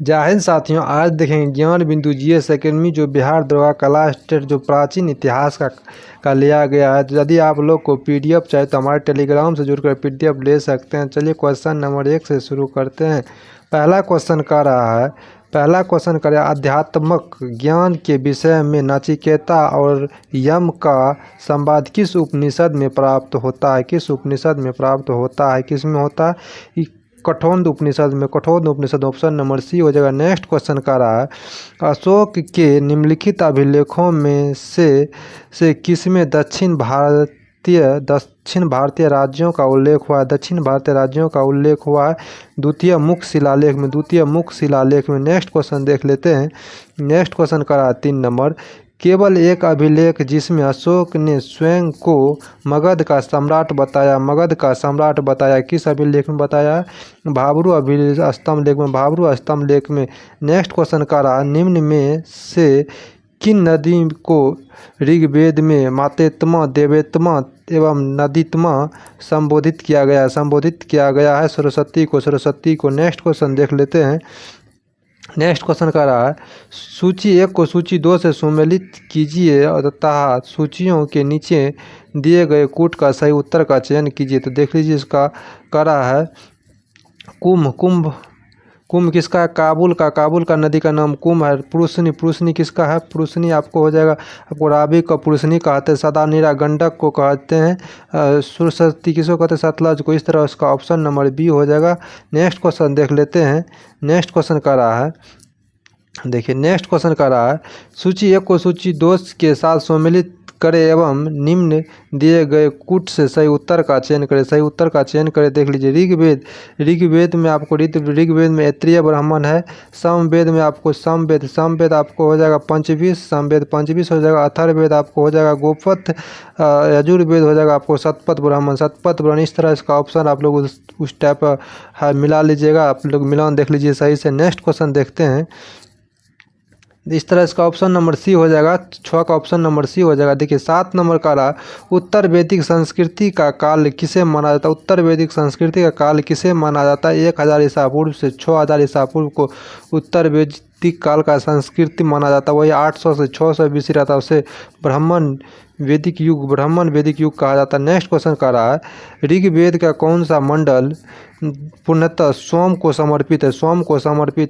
जय हिंद साथियों, आज देखेंगे ज्ञान बिंदु जीएस एकेडमी जो बिहार दरोगा कला स्टेट जो प्राचीन इतिहास का लिया गया है। तो यदि आप लोग को पीडीएफ चाहिए तो हमारे टेलीग्राम से जुड़कर पीडीएफ ले सकते हैं। चलिए क्वेश्चन नंबर 1 से शुरू करते हैं। पहला क्वेश्चन कर रहा है आध्यात्मक ज्ञान के विषय में नचिकेता और यम का संवाद किस उपनिषद में प्राप्त होता है? किस उपनिषद में प्राप्त होता है? किस में होता है? कठोर उपनिषद ऑप्शन नंबर सी हो जाएगा। नेक्स्ट क्वेश्चन का रहा है अशोक के निम्नलिखित अभिलेखों में से किसमें दक्षिण भारतीय राज्यों का उल्लेख हुआ है? दक्षिण भारतीय राज्यों का उल्लेख हुआ है द्वितीय मुख्य शिलालेख में। नेक्स्ट क्वेश्चन देख लेते हैं। नेक्स्ट क्वेश्चन का रहा है 3 नंबर। केवल एक अभिलेख जिसमें अशोक ने स्वयं को मगध का सम्राट बताया किस अभिलेख में बताया? भाब्रू स्तंभ लेख में। नेक्स्ट क्वेश्चन का रहा निम्न में से किन नदी को ऋग्वेद में मातेत्मा, देवेत्मा एवं नदीत्मा संबोधित किया गया है? सरस्वती को। नेक्स्ट क्वेश्चन देख लेते हैं। नेक्स्ट क्वेश्चन का रहा है सूची 1 को सूची 2 से सम्मिलित कीजिए तथा सूचियों के नीचे दिए गए कूट का सही उत्तर का चयन कीजिए। तो देख लीजिए इसका करा है कुंभ किसका है? काबुल का नदी का नाम कुंभ है। पुरुषनी किसका है? पुरुषनी आपको हो जाएगा, आपको रावी को पुरुषनी कहते हैं। सदा नीरा गंडक को कहते हैं। सरस्वती किसको कहते हैं? सतलज को। इस तरह उसका ऑप्शन नंबर बी हो जाएगा। नेक्स्ट क्वेश्चन देख लेते हैं। नेक्स्ट क्वेश्चन का रहा है देखिए, नेक्स्ट क्वेश्चन का रहा है सूची 1 को सूची 2 के साथ सम्मिलित करें एवं निम्न दिए गए कूट से सही उत्तर का चयन करें। देख लीजिए ऋग्वेद में ऐत्रेय ब्राह्मण है। सामवेद में आपको सामवेद आपको हो जाएगा पंचवीस हो जाएगा। अथर्ववेद आपको हो जाएगा गोपथ। यजुर्वेद हो जाएगा आपको सतपथ ब्राह्मण। इस तरह इसका ऑप्शन आप लोग उस टाइप मिला लीजिएगा। आप लोग मिलान देख लीजिए सही से। नेक्स्ट क्वेश्चन देखते हैं। इस तरह इसका ऑप्शन नंबर सी हो जाएगा। 6 का ऑप्शन नंबर सी हो जाएगा। देखिए 7 नंबर का रहा उत्तर वैदिक संस्कृति का काल किसे माना जाता है? उत्तर वैदिक संस्कृति का काल किसे माना जाता है? 1000 ईसा पूर्व से 6000 ईसा पूर्व को उत्तर वैदिक काल का संस्कृति माना जाता है। वही 800 से 600 बीसी रहता है, उसे ब्राह्मण वैदिक युग कहा जाता है। नेक्स्ट क्वेश्चन का रहा है ऋग्वेद का कौन सा मंडल पूर्णतः सोम को समर्पित है?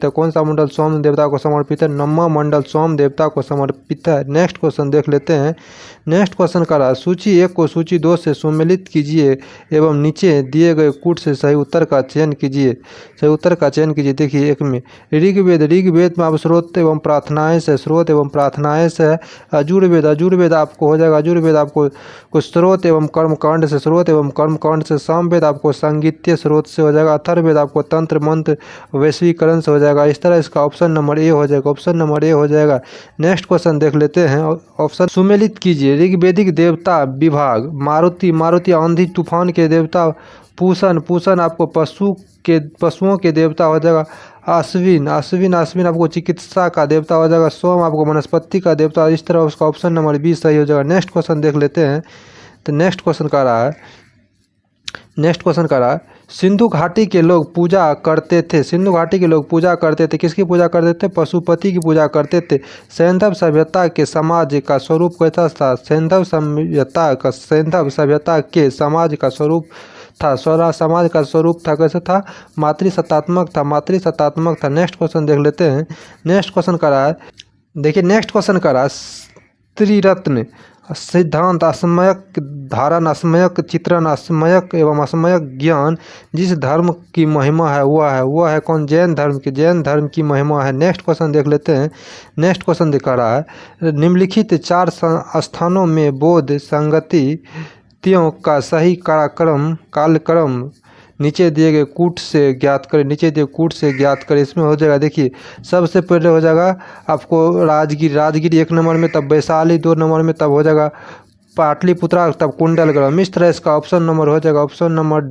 कौन सा मंडल सोम देवता को समर्पित है? 9वां मंडल सोम देवता को समर्पित है। नेक्स्ट क्वेश्चन देख लेते हैं। नेक्स्ट क्वेश्चन का रहा सूची 1 को सूची 2 से सम्मिलित कीजिए एवं नीचे दिए गए कूट से सही उत्तर का चयन कीजिए। देखिए 1 में ऋग्वेद में आप स्रोत एवं प्रार्थनाएं से। यजुर्वेद आपको हो जाएगा। यजुर्वेद आपको स्रोत एवं कर्मकांड से। सामवेद आपको सांगीत्य स्रोत से हो जाएगा। अथर्ववेद आपको तंत्र मंत्र वैश्वीकरण से हो जाएगा। इस तरह इसका ऑप्शन नंबर ए हो जाएगा। नेक्स्ट क्वेश्चन देख लेते हैं। ऑप्शन सुमेलित कीजिए। ऋग्वेदिक देवता विभाग मारुति आंधी तूफान के देवता। पूषण आपको पशुओं के देवता हो जाएगा। अश्विन आपको चिकित्सा का देवता हो जाएगा। सोम आपको वनस्पति का देवता। इस तरह उसका ऑप्शन नंबर 20 सही हो जाएगा। नेक्स्ट क्वेश्चन देख लेते हैं। तो नेक्स्ट क्वेश्चन का रहा है सिंधु घाटी के लोग पूजा करते थे। किसकी पूजा करते थे? पशुपति की पूजा करते थे। सैंधव सभ्यता के समाज का स्वरूप कैसा था? सैंधव सभ्यता के समाज का स्वरूप था। समाज का स्वरूप था कैसे था? मातृसत्तात्मक था। नेक्स्ट क्वेश्चन देख लेते हैं। नेक्स्ट क्वेश्चन का रहा है देखिए, नेक्स्ट क्वेश्चन का रहा त्रिरत्न सिद्धांत, असमयक धारण, असमयक चित्रण, असमयक एवं असमयक ज्ञान जिस धर्म की महिमा है वह है कौन? जैन धर्म की महिमा है। नेक्स्ट क्वेश्चन देख लेते हैं। नेक्स्ट क्वेश्चन दिखा रहा है निम्नलिखित 4 स्थानों में बौद्ध संगतियों का सही कालक्रम नीचे दिए गए कूट से ज्ञात करें। इसमें हो जाएगा देखिए सबसे पहले हो जाएगा आपको राजगिरी 1 नंबर में, तब वैशाली 2 नंबर में, तब हो जाएगा पाटलिपुत्रा, तब कुंडलग्राम। इस तरह इसका ऑप्शन नंबर हो जाएगा। ऑप्शन नंबर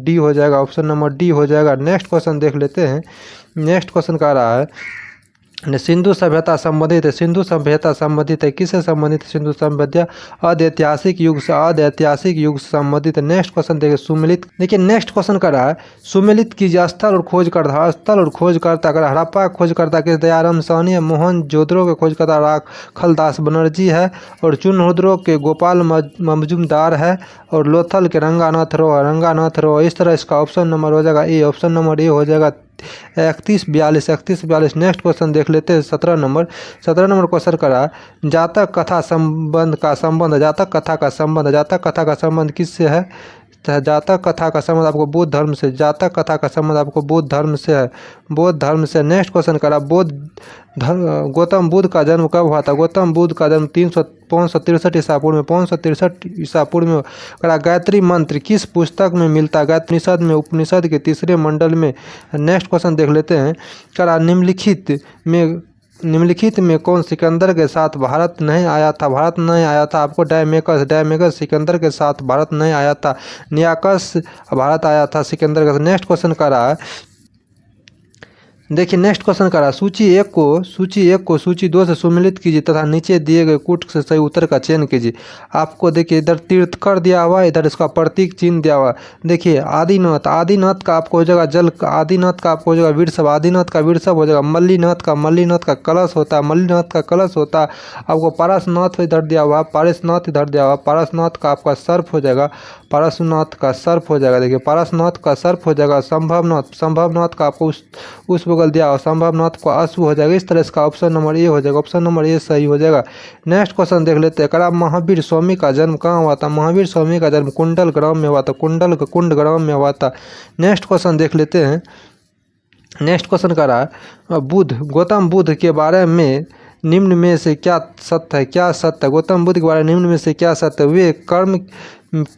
डी हो जाएगा। नेक्स्ट क्वेश्चन देख लेते हैं। नेक्स्ट क्वेश्चन का रहा है सिंधु सभ्यता संबंधित है। सिंधु सभ्यता संबंधित है, किससे संबंधित है? सिंधु सभ्यता अदैतिहासिक युग से, अदैतिहासिक युग से संबंधित है। नेक्स्ट क्वेश्चन देखिए सुमेलित। देखिए नेक्स्ट क्वेश्चन कर रहा है सुमेलित कीजिए स्थल और खोजकर्ता। स्थल और खोजकर्ता कर हड़प्पा खोजकर्ता किस? दयाराम साहनी है। मोहनजोदड़ो के खोजकर्ता राखलदास बनर्जी है। और चुनहुद्रो के गोपाल मजूमदार है। और लोथल के रंगानाथ रो है, रंगानाथ रो। इस तरह इसका ऑप्शन नंबर हो जाएगा ए, ऑप्शन नंबर ए हो जाएगा 3142। नेक्स्ट क्वेश्चन देख लेते हैं 17 नंबर। 17 नंबर क्वेश्चन करा जातक कथा संबंध का संबंध, जातक कथा का संबंध, जातक कथा का संबंध किससे है? जातक कथा का संबंध आपको बौद्ध धर्म से, जातक कथा का संबंध आपको बौद्ध धर्म से है, बौद्ध धर्म से। नेक्स्ट क्वेश्चन करा बौद्ध धर्म गौतम बुद्ध का जन्म कब हुआ था? गौतम बुद्ध का जन्म 563 ईसा पूर्व में, 563 ईसा पूर्व में करा। गायत्री मंत्र किस पुस्तक में मिलता है? गायत्री उपनिषद में, उपनिषद के तीसरे मंडल में। नेक्स्ट क्वेश्चन देख लेते हैं करा निम्नलिखित में कौन सिकंदर के साथ भारत नहीं आया था? भारत नहीं आया था आपको डायमेकस सिकंदर के साथ भारत नहीं आया था। नियाकस भारत आया था सिकंदर के साथ। नेक्स्ट क्वेश्चन का रहा है देखिए नेक्स्ट क्वेश्चन का रहा सूची एक को सूची 2 से सुमेलित कीजिए तथा नीचे दिए गए कूट से सही उत्तर का चयन कीजिए। आपको देखिए इधर तीर्थकर दिया हुआ, इधर इसका प्रतीक चिन्ह दिया हुआ। देखिए आदिनाथ का आपको हो जाएगा जल, आदिनाथ का आपको हो जाएगा वीरशव, आदिनाथ का वीरशव हो जाएगा। मल्लीनाथ का कलश होता है, मल्लीनाथ का कलश होता है। आपको पारसनाथ इधर दिया हुआ, पारसनाथ इधर दिया हुआ। पारसनाथ का आपका सर्प हो जाएगा, पारसनाथ का सर्प हो जाएगा। देखिए पारसनाथ का सर्प हो जाएगा। संभवनाथ का आपको उस बगल दिया हुआ, संभवनाथ को अश्व हो जाएगा। इस तरह इसका ऑप्शन नंबर ए हो जाएगा, ऑप्शन नंबर ए सही हो जाएगा। नेक्स्ट क्वेश्चन देख लेते हैं करा महावीर स्वामी का जन्म कहाँ हुआ था? महावीर स्वामी का जन्म कुंडल ग्राम में हुआ था, कुंड ग्राम में हुआ था। नेक्स्ट क्वेश्चन देख लेते हैं। नेक्स्ट क्वेश्चन का रहा गौतम बुद्ध के बारे में निम्न में से क्या सत्य है? क्या सत्य है? गौतम बुद्ध के बारे में निम्न में से क्या सत्य है? वे कर्म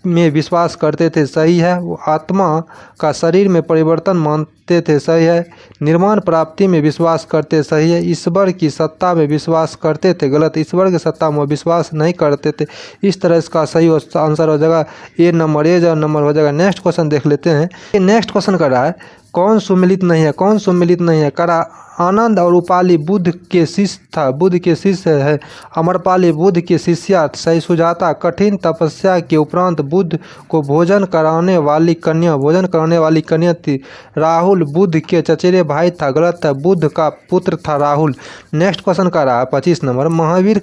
में विश्वास करते थे, सही है। वो आत्मा का शरीर में परिवर्तन मानते थे, सही है। निर्माण प्राप्ति में विश्वास करते, सही है। ईश्वर की सत्ता में विश्वास करते थे, गलत। ईश्वर की सत्ता में विश्वास नहीं करते थे। इस तरह इसका सही आंसर हो जाएगा ए नंबर, ए नंबर हो जाएगा। नेक्स्ट क्वेश्चन देख लेते हैं। नेक्स्ट क्वेश्चन कर रहा है कौन सुमेलित नहीं है? कौन सुमेलित नहीं है? करा आनंद और उपाली बुद्ध के शिष्य था, बुद्ध के शिष्य है। अमरपाली बुद्ध के शिष्या, सही। सुजाता कठिन तपस्या के उपरांत बुद्ध को भोजन कराने वाली कन्या थी। राहुल बुद्ध के चचेरे भाई था, गलत है। बुद्ध का पुत्र था राहुल। नेक्स्ट क्वेश्चन का रहा 25 नंबर। महावीर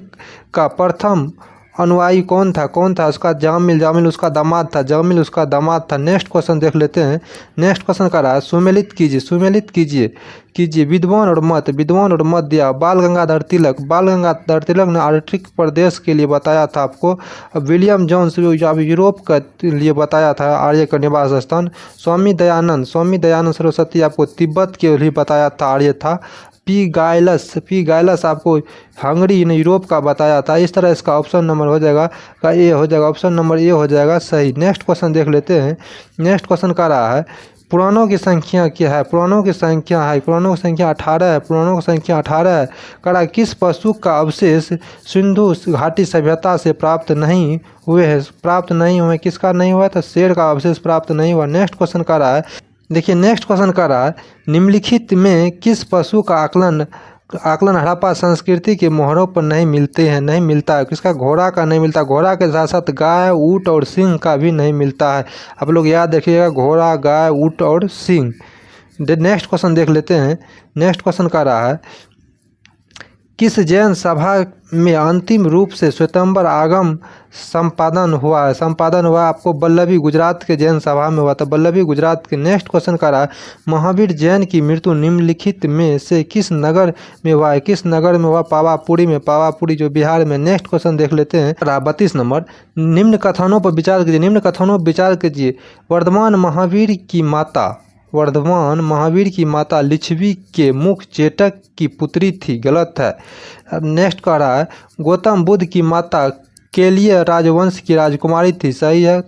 का प्रथम अनुयायी कौन था? उसका जामिल उसका दामाद था, जामिल उसका दामाद था। नेक्स्ट क्वेश्चन देख लेते हैं। नेक्स्ट क्वेश्चन का रहा है सुमेलित कीजिए विद्वान और मत दिया। बाल गंगाधर तिलक ने आर्कटिक प्रदेश के लिए बताया था आपको। विलियम जोन्स यूरोप के लिए बताया था आर्य का निवास स्थान। स्वामी दयानंद सरस्वती आपको तिब्बत के लिए बताया था, आर्य था। पी गायलस आपको हंगरी यूरोप का बताया था। इस तरह इसका ऑप्शन नंबर हो जाएगा का ए हो जाएगा, ऑप्शन नंबर ए हो जाएगा सही। नेक्स्ट क्वेश्चन देख लेते हैं। नेक्स्ट क्वेश्चन का रहा है पुराणों की संख्या क्या है? पुराणों की संख्या 18 है। पुराणों की संख्या 18 है। करा किस पशु का अवशेष सिंधु घाटी सभ्यता से प्राप्त नहीं हुए? किसका नहीं हुआ? तो शेर का अवशेष प्राप्त नहीं हुआ। नेक्स्ट क्वेश्चन का रहा है देखिए नेक्स्ट क्वेश्चन का रहा है निम्नलिखित में किस पशु का आकलन हड़प्पा संस्कृति के मोहरों पर नहीं मिलता है? किसका? घोड़ा का नहीं मिलता। घोड़ा के साथ साथ गाय, ऊँट और सिंह का भी नहीं मिलता है। आप लोग याद रखिएगा, घोड़ा, गाय, ऊँट और सिंह। नेक्स्ट क्वेश्चन देख लेते हैं। नेक्स्ट क्वेश्चन का रहा है किस जैन सभा में अंतिम रूप से श्वेतांबर आगम संपादन हुआ? आपको वल्लभी गुजरात के जैन सभा में हुआ था, वल्लभी गुजरात के। नेक्स्ट क्वेश्चन का रहा महावीर जैन की मृत्यु निम्नलिखित में से किस नगर में हुआ है? किस नगर में हुआ? पावापुरी में, पावापुरी जो बिहार में। नेक्स्ट क्वेश्चन देख लेते हैं 32 नंबर। निम्न कथनों पर विचार कीजिए। वर्धमान महावीर की माता लिच्छवी के मुख चेटक की पुत्री थी, गलत है। नेक्स्ट कह रहा है गौतम बुद्ध की माता केलिय राजवंश की राजकुमारी थी, सही है।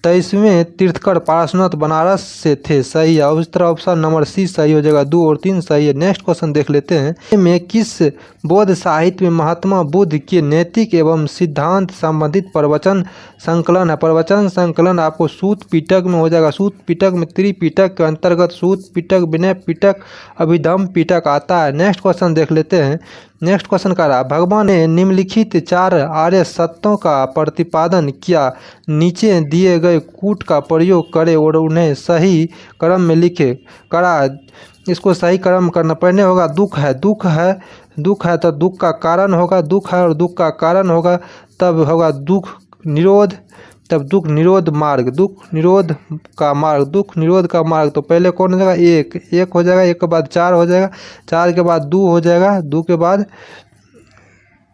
23वें तीर्थकर पारसनाथ बनारस से थे, सही है। और इस तरह ऑप्शन नंबर सी सही हो जाएगा, 2 और 3 सही है। नेक्स्ट क्वेश्चन देख लेते हैं, में किस बौद्ध साहित्य में महात्मा बुद्ध के नैतिक एवं सिद्धांत संबंधित प्रवचन संकलन है। प्रवचन संकलन आपको सूत पिटक में हो जाएगा। सूत पिटक में त्रिपिटक के अंतर्गत सूत पिटक, विनय पिटक, अभिधम्म पिटक आता है। नेक्स्ट क्वेश्चन देख लेते हैं। नेक्स्ट क्वेश्चन का रहा, भगवान ने निम्नलिखित 4 आर्य सत्यों का प्रतिपादन किया, नीचे दिए गए कूट का प्रयोग करें और उन्हें सही क्रम में लिखे करा। इसको सही क्रम करना पहले होगा दुख है, दुख है, दुख है तो दुख का कारण होगा, दुख है और दुख का कारण होगा, तब होगा दुख निरोध, तब दुख निरोध मार्ग, दुख निरोध का मार्ग, दुख निरोध का मार्ग। तो पहले कौन हो जाएगा, एक हो जाएगा, एक के बाद 4 हो जाएगा, 4 के बाद 2 हो जाएगा, 2 के बाद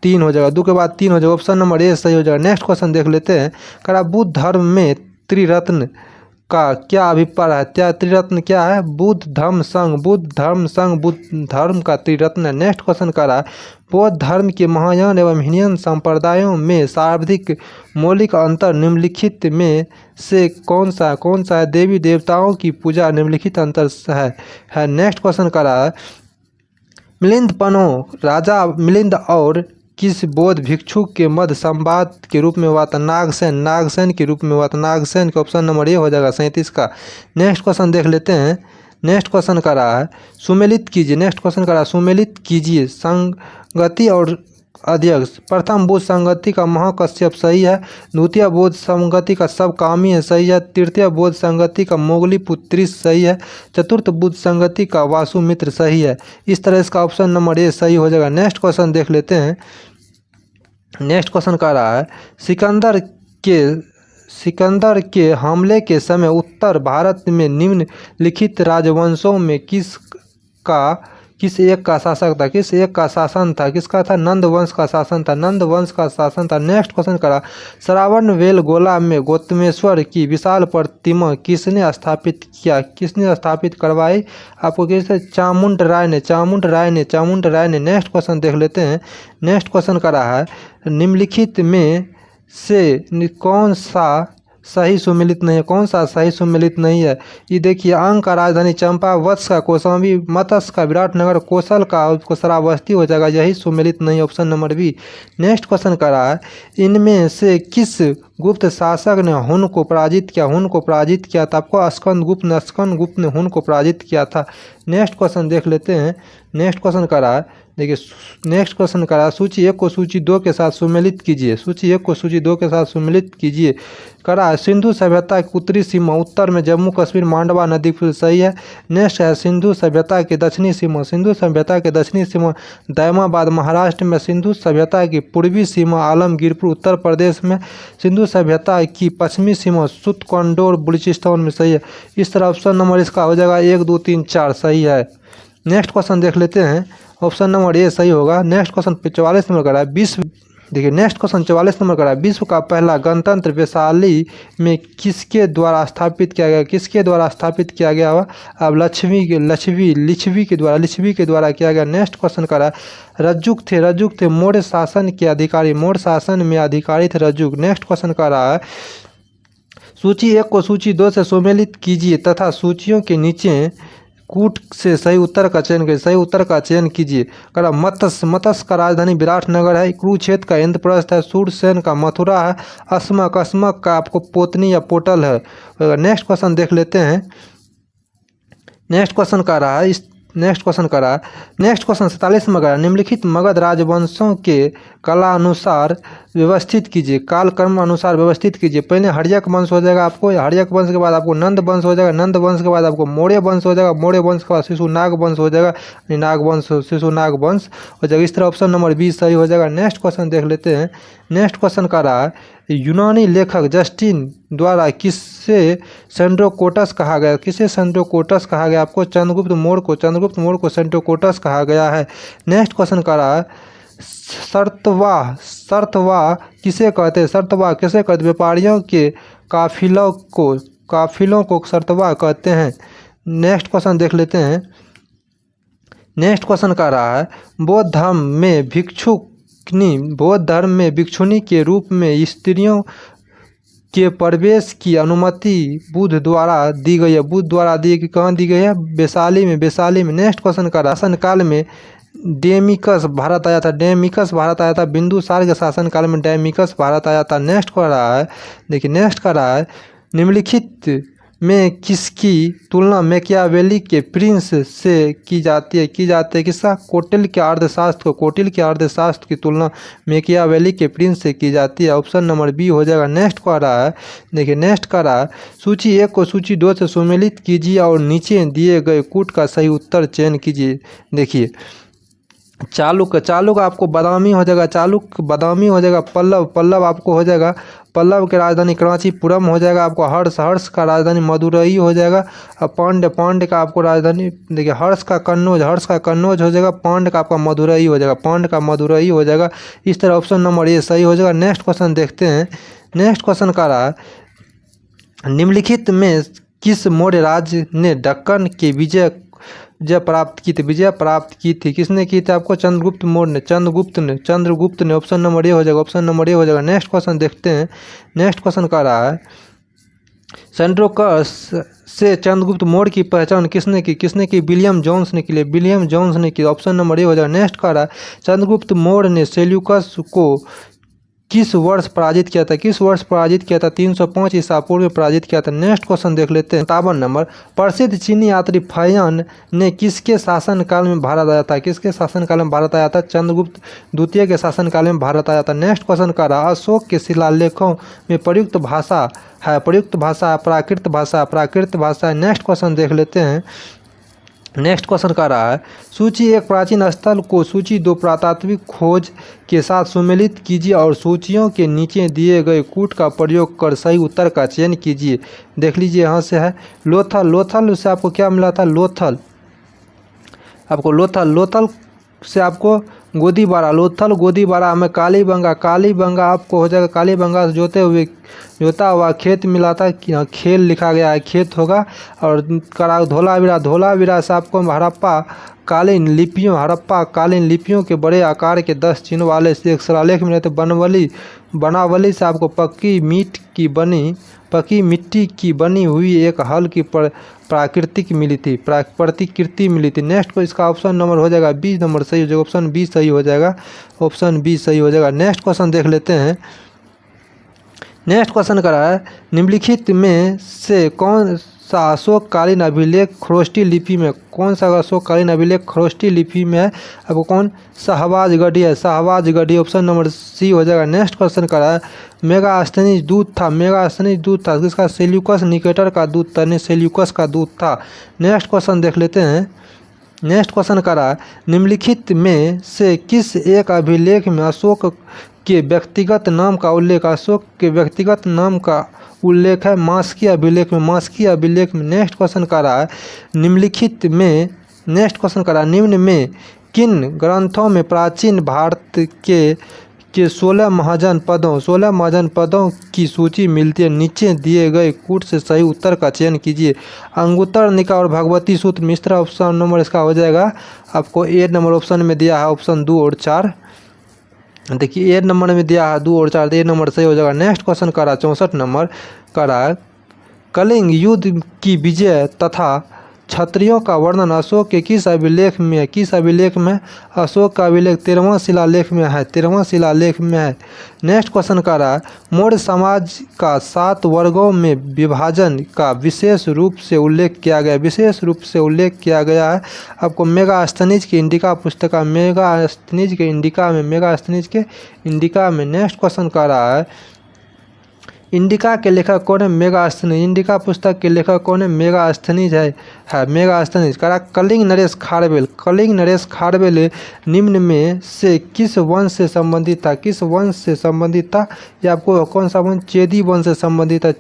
3 हो जाएगा, 2 के बाद 3 हो जाएगा। ऑप्शन नंबर ए सही हो जाएगा। नेक्स्ट क्वेश्चन देख लेते हैं, करा बुद्ध धर्म में त्रिरत्न का क्या अभिप्राय है। क्या त्रिरत्न क्या है, बुद्ध धर्म संघ, बुद्ध धर्म संघ, बुद्ध धर्म का त्रिरत्न है। नेक्स्ट क्वेश्चन कर रहा है, बौद्ध धर्म के महायान एवं हीनयान संप्रदायों में सर्वाधिक मौलिक अंतर निम्नलिखित में से कौन सा है। देवी देवताओं की पूजा निम्नलिखित अंतर है। नेक्स्ट क्वेश्चन कर रहा है, मिलिंद पनो राजा मिलिंद और किस बौद्ध भिक्षु के मध्य संवाद के रूप में हुआ था। नागसेन के रूप में हुआ था। नागसेन के ऑप्शन नंबर ए हो जाएगा 37 का। नेक्स्ट क्वेश्चन देख लेते हैं। नेक्स्ट क्वेश्चन का रहा है, सुमेलित कीजिए। नेक्स्ट क्वेश्चन का रहा है, सुमेलित कीजिए संगति और अध्यक्ष। प्रथम बुद्ध संगति का महाकश्यप सही है। द्वितीय बुद्ध संगति का सबकामी है, सही है। तृतीय बुद्ध संगति का मोगली पुत्री सही है। चतुर्थ बुद्ध संगति का वासुमित्र सही है। इस तरह इसका ऑप्शन नंबर ए सही हो जाएगा। नेक्स्ट क्वेश्चन देख लेते हैं। नेक्स्ट क्वेश्चन का रहा है, सिकंदर के हमले के समय उत्तर भारत में निम्नलिखित राजवंशों में किस एक का शासक था। किस एक का शासन था, किसका था, नंद वंश का शासन था। नंद वंश का शासन था। नेक्स्ट क्वेश्चन करा, श्रावणबेल गोला में गौतमेश्वर की विशाल प्रतिमा किसने स्थापित किया। किसने स्थापित करवाई, आपको किसने, चामुंड राय ने। नेक्स्ट क्वेश्चन देख लेते हैं। नेक्स्ट क्वेश्चन करा है, निम्नलिखित में से कौन सा सही सुमेलित नहीं है। कौन सा सही सुमेलित नहीं है, ये देखिए, अंग का राजधानी चंपा, वत्स का कौशाम्बी, मत्स्य का विराटनगर, कौशल का श्रावस्ती हो जाएगा, यही सुमेलित नहीं, option number B. Next question कर रहा है, इनमें से किस गुप्त शासक ने हुन को पराजित किया था। आपको स्कंदगुप्त ने हुन को पराजित किया था। नेक्स्ट क्वेश्चन देख लेते हैं। नेक्स्ट क्वेश्चन कर रहा है, देखिए, नेक्स्ट क्वेश्चन कर रहा है, सूची 1 को सूची 2 के साथ सुमेलित कीजिए। सूची 1 को सूची 2 के साथ सुमेलित कीजिए। करा है, सिंधु सभ्यता की उत्तरी सीमा उत्तर में जम्मू कश्मीर मांडवा नदी सही है। नेक्स्ट है, सिंधु सभ्यता की दक्षिणी सीमा दैमाबाद महाराष्ट्र में। सिंधु सभ्यता की पूर्वी सीमा आलमगीरपुर उत्तर प्रदेश में। सिंधु सभ्यता की पश्चिमी सीमा सुतकोंडोर बलूचिस्तान में, सही है। इस तरह ऑप्शन नंबर इसका हो जाएगा 1 2 3 4 सही है। नेक्स्ट क्वेश्चन देख लेते हैं, ऑप्शन नंबर ए सही होगा। नेक्स्ट क्वेश्चन 44 नंबर का है, विश्व, देखिए नेक्स्ट क्वेश्चन 44 नंबर का है, विश्व का पहला गणतंत्र वैशाली में किसके द्वारा स्थापित किया गया हुआ। अब लिच्छवी के द्वारा किया गया। नेक्स्ट क्वेश्चन का है, रज्जुक थे मौर्य शासन के अधिकारी, मौर्य शासन में अधिकारी थे रज्जुक। नेक्स्ट क्वेश्चन का रहा है, सूची 1 को सूची 2 से सुमेलित कीजिए तथा सूचियों के नीचे कूट से सही उत्तर का चयन कीजिए। करा, मत्स्य का राजधानी विराटनगर है। कुरुक्षेत्र का इंद्रप्रस्थ है। सूरसेन का मथुरा है। अस्मक का आपको पोतनी या पोटल है। नेक्स्ट क्वेश्चन देख लेते हैं। नेक्स्ट क्वेश्चन का रहा है, नेक्स्ट क्वेश्चन 47 में करा, निम्नलिखित मगध राजवंशों के कालानुसार व्यवस्थित कीजिए, कालक्रम अनुसार व्यवस्थित कीजिए। पहले हर्यक वंश हो जाएगा आपको, हर्यक वंश के बाद आपको नंद वंश हो जाएगा, नंद वंश के बाद आपको मौर्य वंश हो जाएगा, मौर्य वंश के बाद शिशुनाग वंश हो जाएगा, शिशुनाग वंश हो जाएगा। इस तरह ऑप्शन नंबर 20 सही हो जाएगा। नेक्स्ट क्वेश्चन देख लेते हैं। नेक्स्ट क्वेश्चन का रहा है, यूनानी लेखक जस्टिन द्वारा किससे सेंड्रोकोटस कहा गया। किसे सेंड्रोकोटस कहा गया, आपको चंद्रगुप्त मौर्य को सेंड्रोकोटस कहा गया है। नेक्स्ट क्वेश्चन का रहा है, शर्तवाह किसे कहते हैं। व्यापारियों के काफिलों को शर्तवाह कहते हैं। नेक्स्ट क्वेश्चन देख लेते हैं। नेक्स्ट क्वेश्चन का रहा है, बौद्ध धर्म में भिक्षुणी के रूप में स्त्रियों के प्रवेश की अनुमति बुद्ध द्वारा दी गई है। बुद्ध द्वारा दी गई, कहाँ दी गई है? वैशाली में। वैशाली में। नेक्स्ट क्वेश्चन का शासन काल में डेमिकस भारत आया था। डेमिकस भारत आया था। बिंदुसार के शासन काल में डेमिकस भारत आया था। नेक्स्ट कर रहा है, देखिए नेक्स्ट कर रहा है, निम्नलिखित में किसकी तुलना मैकियावेली के प्रिंस से की जाती है? किसका? कौटिल्य के अर्थशास्त्र कौटिल्य के अर्थशास्त्र की तुलना मैकियावेली के प्रिंस से की जाती है। ऑप्शन नंबर बी हो जाएगा। नेक्स्ट कह रहा है, देखिए नेक्स्ट कह रहा है, सूची 1 को सूची 2 से सुमेलित कीजिए और नीचे दिए गए कूट का सही उत्तर चयन कीजिए। देखिए चालुक्य आपको बादामी हो जाएगा। चालुक्य बादामी हो जाएगा। पल्लव आपको हो जाएगा, पल्लव की राजधानी करांचीपुरम हो जाएगा। आपको हर्ष का राजधानी मदुरई हो जाएगा। और पांड्य का आपको राजधानी, देखिए हर्ष का कन्नौज हो जाएगा। पांड्य का आपका मदुरई हो जाएगा। इस तरह ऑप्शन नंबर ए सही हो जाएगा। नेक्स्ट क्वेश्चन देखते हैं। नेक्स्ट क्वेश्चन का रहा, निम्नलिखित में किस मौर्य राज्य ने दक्कन के विजय प्राप्त की थी? किसने की थी? आपको चंद्रगुप्त मौर्य ने। चंद्रगुप्त ने। ऑप्शन नंबर ए हो जाएगा। नेक्स्ट क्वेश्चन देखते हैं। नेक्स्ट क्वेश्चन का रहा है, सेंट्रोकस से चंद्रगुप्त मौर्य की पहचान किसने की? विलियम जोन्स ने की। ऑप्शन नंबर ए हो जाएगा। नेक्स्ट का रहा है, चंद्रगुप्त मौर्य ने सेल्यूकस को किस वर्ष पराजित किया था? 305 ईसा पूर्व में पराजित किया था। नेक्स्ट क्वेश्चन देख लेते हैं। 57 नंबर, प्रसिद्ध चीनी यात्री फायान ने किसके शासन काल में भारत आया था? चंद्रगुप्त द्वितीय के शासन काल में भारत आया था। नेक्स्ट क्वेश्चन का रहा, अशोक के शिलालेखों में प्रयुक्त भाषा प्राकृत भाषा है। नेक्स्ट क्वेश्चन देख लेते हैं। नेक्स्ट क्वेश्चन का रहा है, सूची 1 प्राचीन स्थल को सूची 2 पुरातात्विक खोज के साथ सुमेलित कीजिए और सूचियों के नीचे दिए गए कूट का प्रयोग कर सही उत्तर का चयन कीजिए। देख लीजिए यहाँ से है लोथल से आपको क्या मिला था? लोथल से आपको गोदीबारा में कालीबंगा आपको हो जाएगा। कालीबंगा से जोता हुआ खेत मिला था। खेल लिखा गया है, खेत होगा। और धोलावीरा से आपको हड़प्पा कालीन लिपियों के बड़े आकार के 10 चिन्ह वाले से एक शिलालेख मिले थे। बनावली से आपको पक्की मिट्टी की बनी हुई एक हल की प्रतिकृति मिली थी। नेक्स्ट को इसका ऑप्शन नंबर हो जाएगा 20 नंबर सही हो जाएगा। ऑप्शन बी सही हो जाएगा। नेक्स्ट क्वेश्चन देख लेते हैं। नेक्स्ट क्वेश्चन कर रहा है, निम्नलिखित में से कौन सा अशोककालीन अभिलेख खरोष्टी लिपि में है? आपको कौन? शाहबाजगढ़ी है। ऑप्शन नंबर सी हो जाएगा। नेक्स्ट क्वेश्चन कर रहा है, मेगास्थनीज दूत था किसका? सेल्यूकस निकेटर का दूत था। नेक्स्ट क्वेश्चन देख लेते हैं। नेक्स्ट क्वेश्चन कर रहा है, निम्नलिखित में से किस एक अभिलेख में अशोक के व्यक्तिगत नाम का उल्लेख है? मास्की अभिलेख में। नेक्स्ट क्वेश्चन कर रहा है, निम्न में किन ग्रंथों में प्राचीन भारत के 16 महाजन पदों की सूची मिलती है? नीचे दिए गए कूट से सही उत्तर का चयन कीजिए। अंगुत्तर निकाय और भगवती सूत्र मिश्रा। ऑप्शन नंबर इसका हो जाएगा आपको ए नंबर ऑप्शन में दिया है, ऑप्शन 2 और 4। देखिए ए नंबर में दिया है 2 और 4, ए नंबर सही हो जाएगा। नेक्स्ट क्वेश्चन का रहा 64 नंबर का रहा, कलिंग युद्ध की विजय तथा क्षत्रियों का वर्णन अशोक के किस अभिलेख में है? अशोक का अभिलेख 13वां शिलालेख में है। नेक्स्ट क्वेश्चन का रहा, मौर्य समाज का 7 वर्गों में विभाजन का विशेष रूप से उल्लेख किया गया है। आपको मेगास्थनीज की इंडिका पुस्तक इंडिका में। नेक्स्ट क्वेश्चन का रहा है, इंडिका के लेखक कौन है? मेगास्थनीज। इंडिका पुस्तक के लेखक कौन है? मेगास्थनीज है मेगास्थनीज। करा कलिंग नरेश खारवेल निम्न में से किस वंश से संबंधित था? ये आपको कौन सा वंश? चेदी वंश से संबंधित है।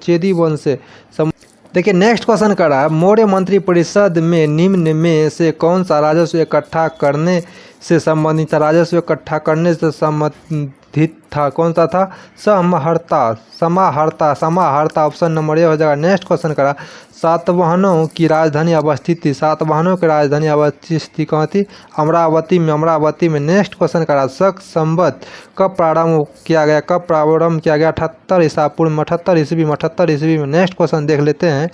देखिए नेक्स्ट क्वेश्चन का रहा, मौर्य मंत्री परिषद में निम्न में से कौन सा राजस्व इकट्ठा करने से संबंधित था, राजस्व इकट्ठा करने से संबंधित था। कौन सा था? समाहर्ता, समाहर्ता, समाहर्ता। ऑप्शन नंबर ए हो जाएगा। नेक्स्ट क्वेश्चन करा, सातवाहनों की राजधानी अवस्थित थी। सातवाहनों की राजधानी अवस्थित थी कहाँ थी? अमरावती में, अमरावती में। नेक्स्ट क्वेश्चन करा, शक संवत कब प्रारंभ किया गया? कब प्रारंभ किया गया? 78 ईसा पूर्व में, 78 ईस्वी में, 78 ईस्वी में। नेक्स्ट क्वेश्चन देख लेते हैं।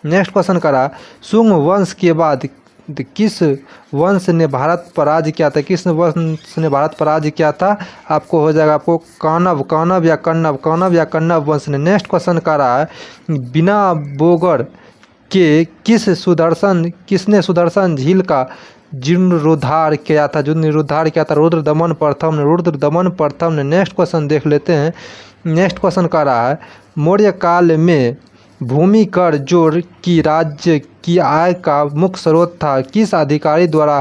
नेक्स्ट क्वेश्चन करा, शुंग वंश के बाद किस वंश ने भारत पर राज्य किया था? किस वंश ने भारत पर राज्य किया था? आपको हो जाएगा आपको कानव, कानव या कन्नव, कानव या कन्नव वंश ने। नेक्स्ट क्वेश्चन का रहा है, बिना बोगड़ के किसने सुदर्शन झील का जीर्णोद्धार किया था? जीर्णोद्धार किया था रुद्रदमन प्रथम ने, रुद्रदमन प्रथम ने। नेक्स्ट क्वेश्चन देख लेते हैं। नेक्स्ट क्वेश्चन का रहा है, मौर्य काल में भूमि कर जो की राज्य की आय का मुख्य स्रोत था, किस अधिकारी द्वारा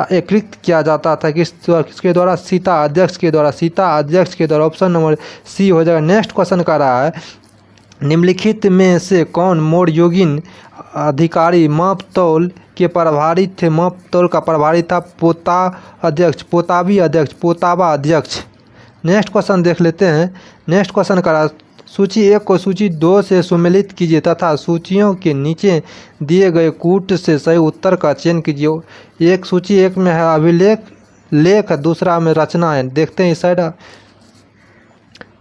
एकत्रित किया जाता था? किसके द्वारा? सीता अध्यक्ष के द्वारा, सीता अध्यक्ष के द्वारा। ऑप्शन नंबर सी हो जाएगा। नेक्स्ट क्वेश्चन का रहा है, निम्नलिखित में से कौन मौर्ययुगीन अधिकारी मापतौल के प्रभारी थे? मापतौल का प्रभारी था पोता अध्यक्ष, पोतावी अध्यक्ष, पोतावा अध्यक्ष। नेक्स्ट क्वेश्चन देख लेते हैं। नेक्स्ट क्वेश्चन का, सूची 1 को सूची 2 से सुमेलित कीजिए तथा सूचियों के नीचे दिए गए कूट से सही उत्तर का चयन कीजिए। एक सूची 1 में है अभिलेख लेख, दूसरा में रचनाएं। देखते हैं इस साइड,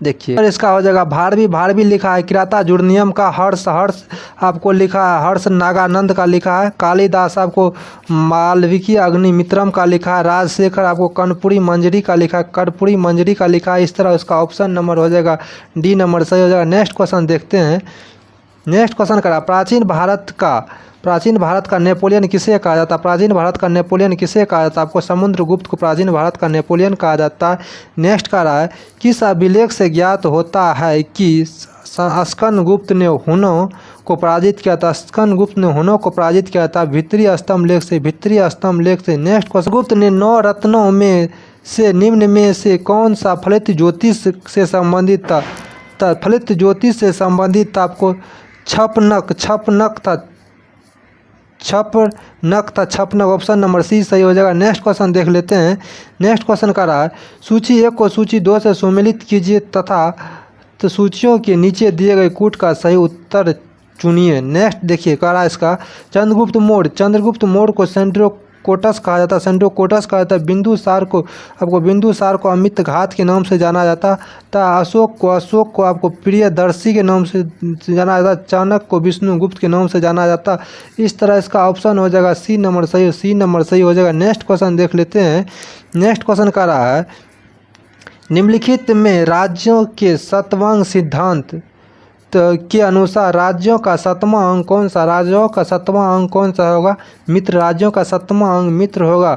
देखिए। और इसका हो जाएगा भारवी, भारवी लिखा है किराता जुड़नियम का। हर्ष, हर्ष आपको लिखा है हर्ष नागानंद का लिखा है। कालिदास आपको मालविकी अग्निमित्रम का लिखा है। राजशेखर आपको कर्णपुरी मंजरी का लिखा है, कर्णपुरी मंजरी का लिखा है। इस तरह उसका ऑप्शन नंबर हो जाएगा डी नंबर सही हो जाएगा। नेक्स्ट क्वेश्चन देखते हैं। नेक्स्ट क्वेश्चन करा, प्राचीन भारत का नेपोलियन किसे कहा जाता है? प्राचीन भारत का नेपोलियन किसे कहा जाता है? आपको समुद्रगुप्त को प्राचीन भारत का नेपोलियन कहा जाता है। नेक्स्ट का रहा है, किस अभिलेख से ज्ञात होता है कि स्कंदगुप्त ने हुनों को पराजित किया था? स्कंदगुप्त ने हुनों को पराजित किया था भीतरी स्तंभ लेख से, भीतरी स्तंभ लेख से। नेक्स्ट क्वेश्चन, गुप्त ने 9 रत्नों में से निम्न में से कौन सा फलित ज्योतिष से संबंधित था? फलित ज्योतिष से संबंधित आपको छपनक, छपनक था, छपनक था, छपनक। ऑप्शन नंबर सी सही हो जाएगा। नेक्स्ट क्वेश्चन देख लेते हैं। नेक्स्ट क्वेश्चन का रहा है, सूची 1 को सूची 2 से सुमेलित कीजिए तथा तो सूचियों के नीचे दिए गए कूट का सही उत्तर चुनिए। नेक्स्ट देखिए कह रहा है इसका, चंद्रगुप्त मौर्य, चंद्रगुप्त मौर्य को सेंड्रोकोटस कहा जाता है, सेंड्रोकोटस कहा जाता है। बिंदुसार को आपको बिंदुसार को अमित घात के नाम से जाना जाता था। अशोक को आपको प्रियदर्शी के नाम से जाना जाता। चाणक्य को विष्णुगुप्त के नाम से जाना जाता। इस तरह इसका ऑप्शन हो जाएगा सी नंबर सही, सी नंबर सही हो जाएगा। नेक्स्ट क्वेश्चन देख लेते हैं। नेक्स्ट क्वेश्चन का रहा है, निम्नलिखित में राज्यों के सतवांग सिद्धांत के अनुसार राज्यों का 7वां अंग कौन सा? राज्यों का 7वां अंग कौन सा होगा? मित्र। राज्यों का 7वां अंग मित्र होगा।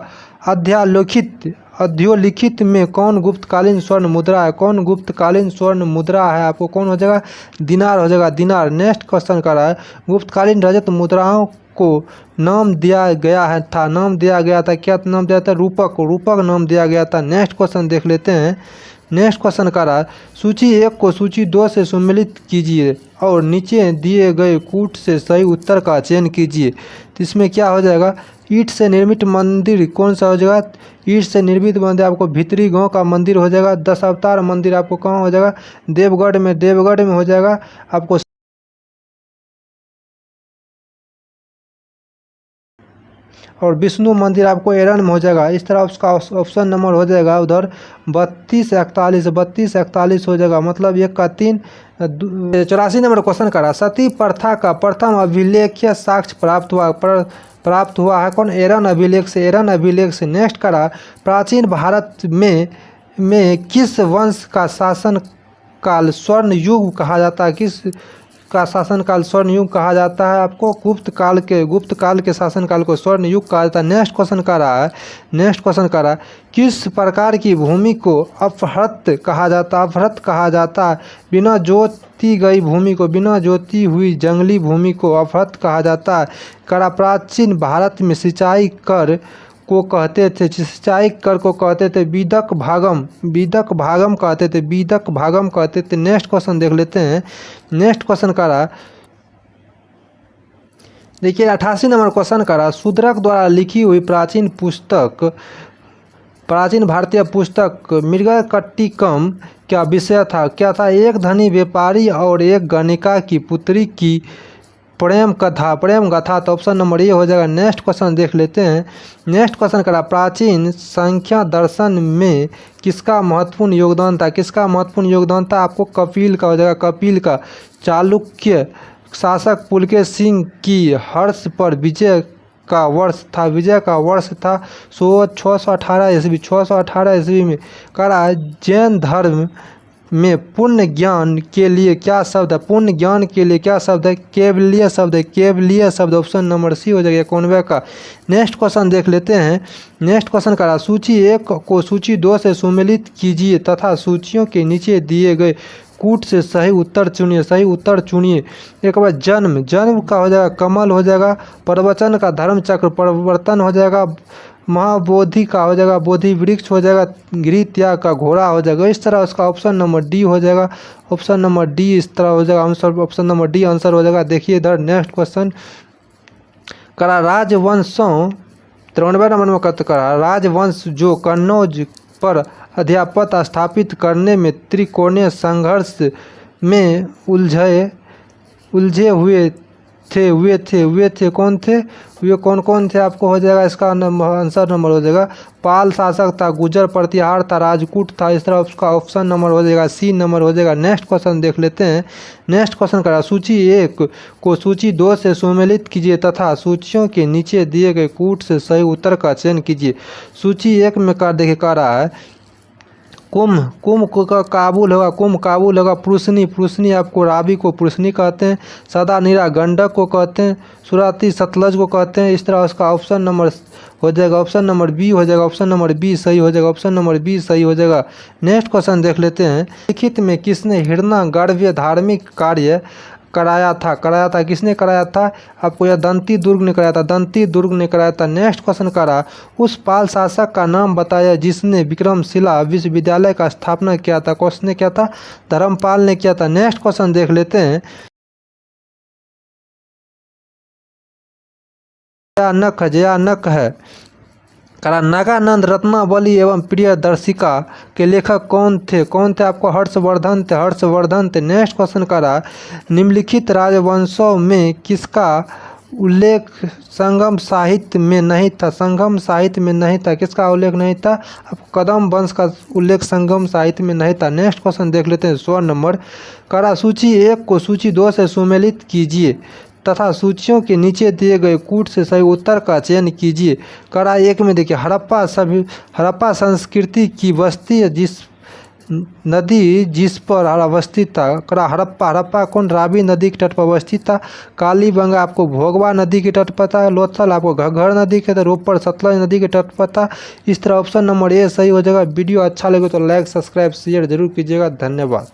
अध्योलिखित में कौन गुप्तकालीन स्वर्ण मुद्रा है? कौन गुप्तकालीन स्वर्ण मुद्रा है? आपको कौन हो जाएगा? दिनार हो जाएगा, दिनार। नेक्स्ट क्वेश्चन का रहा है, गुप्तकालीन रजत मुद्राओं को नाम दिया गया है था, नाम दिया गया था, क्या नाम दिया था? रूपक, रूपक नाम दिया गया था। नेक्स्ट क्वेश्चन देख लेते हैं। नेक्स्ट क्वेश्चन का रहा, सूची 1 को सूची 2 से सुमेलित कीजिए और नीचे दिए गए कूट से सही उत्तर का चयन कीजिए। तो इसमें क्या हो जाएगा? ईंट से निर्मित मंदिर कौन सा हो जाएगा? ईंट से निर्मित मंदिर आपको भीतरी गांव का मंदिर हो जाएगा। 10 अवतार मंदिर आपको कहाँ हो जाएगा? देवगढ़ में, देवगढ़ में हो जाएगा आपको। और विष्णु मंदिर आपको एरन में हो जाएगा। इस तरह उसका ऑप्शन नंबर हो जाएगा उधर 32 41 हो जाएगा, मतलब 1 का 3। 84 नंबर क्वेश्चन करा, सती प्रथा का प्रथम अभिलेख्य साक्ष्य प्राप्त हुआ है कौन? एरन अभिलेख से, एरन अभिलेख से। नेक्स्ट करा, प्राचीन भारत में किस वंश का शासन काल स्वर्ण युग कहा जाता है? किस का शासनकाल स्वर्ण युग कहा जाता है? आपको गुप्त काल के शासनकाल को स्वर्ण युग कहा जाता है। नेक्स्ट क्वेश्चन का रहा है, नेक्स्ट क्वेश्चन का रहा है, किस प्रकार की भूमि को अपहृत कहा जाता है? अपहृत कहा जाता है। बिना जोती गई भूमि को, बिना जोती हुई जंगली भूमि को अपहृत कहा जाता है। करा, प्राचीन भारत में सिंचाई कर को कहते थे, सिंचाई कर को कहते थे बीदक भागम, बीदक भागम कहते थे, बीदक भागम कहते थे। नेक्स्ट क्वेश्चन देख लेते हैं। नेक्स्ट क्वेश्चन का रहा, देखिए 88 नंबर क्वेश्चन का रहा, शूद्रक द्वारा लिखी हुई प्राचीन पुस्तक प्राचीन भारतीय पुस्तक मृगकटिकम क्या विषय था? क्या था? एक धनी व्यापारी और एक गणिका की पुत्री की प्रेम गाथा। तो ऑप्शन नंबर ए हो जाएगा। नेक्स्ट क्वेश्चन देख लेते हैं। नेक्स्ट क्वेश्चन करा, प्राचीन संख्या दर्शन में किसका महत्वपूर्ण योगदान था? किसका महत्वपूर्ण योगदान था? आपको कपिल का हो जाएगा। कपिल का। चालुक्य शासक पुलकेश सिंह की हर्ष पर विजय का वर्ष था। विजय का वर्ष था 618 ईस्वी। 618 ईस्वी में करा, जैन धर्म में पुण्य ज्ञान के लिए क्या शब्द है? पुण्य ज्ञान के लिए क्या शब्द है? केवलीय शब्द है। केवलीय शब्द ऑप्शन नंबर सी हो जाएगा 91 का। नेक्स्ट क्वेश्चन देख लेते हैं। नेक्स्ट क्वेश्चन करा, सूची 1 को सूची 2 से सुमेलित कीजिए तथा सूचियों के नीचे दिए गए कूट से सही उत्तर चुनिए। सही उत्तर चुनिए। एक बार जन्म का हो जाएगा कमल हो जाएगा। प्रवचन का धर्मचक्र परिवर्तन हो जाएगा। महाबोधि का हो जाएगा बोधि वृक्ष हो जाएगा। गृह त्याग का घोड़ा हो जाएगा। इस तरह उसका ऑप्शन नंबर डी हो जाएगा। ऑप्शन नंबर डी इस तरह हो जाएगा answer. Option number D answer हो जाएगा। देखिए इधर नेक्स्ट क्वेश्चन करा, राजवंशों 93 नंबर में करा, राजवंश जो कन्नौज पर अध्यापत स्थापित करने में त्रिकोणीय संघर्ष में उलझे हुए थे कौन थे? वे कौन थे? आपको हो जाएगा इसका आंसर नंबर हो जाएगा। पाल शासक था, गुजर प्रतिहार था, राजपूत था। इस तरह उसका ऑप्शन नंबर हो जाएगा सी नंबर हो जाएगा। नेक्स्ट क्वेश्चन देख लेते हैं। नेक्स्ट क्वेश्चन करा, सूची 1 को सूची 2 से सुमेलित कीजिए तथा सूचियों के नीचे दिए गए कूट से सही उत्तर का चयन कीजिए। सूची 1 में देखिए कह रहा है कुंभ का काबुल होगा। कुंभ काबुल होगा। प्रुसनी आपको रावी को प्रुसनी कहते हैं। सदा नीरा गंडक को कहते हैं। सुराती सतलज को कहते हैं। इस तरह उसका ऑप्शन नंबर हो जाएगा। ऑप्शन नंबर बी हो जाएगा। ऑप्शन नंबर बी सही हो जाएगा। ऑप्शन नंबर बी सही हो जाएगा। नेक्स्ट क्वेश्चन देख लेते हैं। लिखित में किसने हिरण्यगर्भ धार्मिक कार्य कराया था? किसने कराया था? आपको यह दंती दुर्ग ने कराया था। दंती दुर्ग ने कराया था। नेक्स्ट क्वेश्चन करा, उस पाल शासक का नाम बताया जिसने विक्रमशिला विश्वविद्यालय का स्थापना किया था। क्वेश्चन क्या था? धर्मपाल ने किया था। नेक्स्ट क्वेश्चन देख लेते हैं। जयानक है करा, नागानंद रत्नावली एवं प्रियदर्शिका के लेखक कौन थे? आपको हर्षवर्धन थे। नेक्स्ट क्वेश्चन करा, निम्नलिखित राजवंशों में किसका उल्लेख संगम साहित्य में नहीं था? किसका उल्लेख नहीं था? आपको कदम वंश का उल्लेख संगम साहित्य में नहीं था। नेक्स्ट क्वेश्चन देख लेते हैं। 100 नंबर करा, सूची 1 को सूची 2 से सुमेलित कीजिए तथा सूचियों के नीचे दिए गए कूट से सही उत्तर का चयन कीजिए। करा 1 में देखिए, हड़प्पा संस्कृति की बस्ती जिस पर अवस्थित था। करा हड़प्पा कौन? रावी नदी के तट पर अवस्थित था। कालीबंगा आपको भोगवा नदी के तट पर था। लोथल आपको घग्घर नदी के, रोपड़ सतलज नदी के तट पर था। इस तरह ऑप्शन नंबर ए सही हो जाएगा। वीडियो अच्छा लगे तो लाइक सब्सक्राइब शेयर जरूर कीजिएगा। धन्यवाद।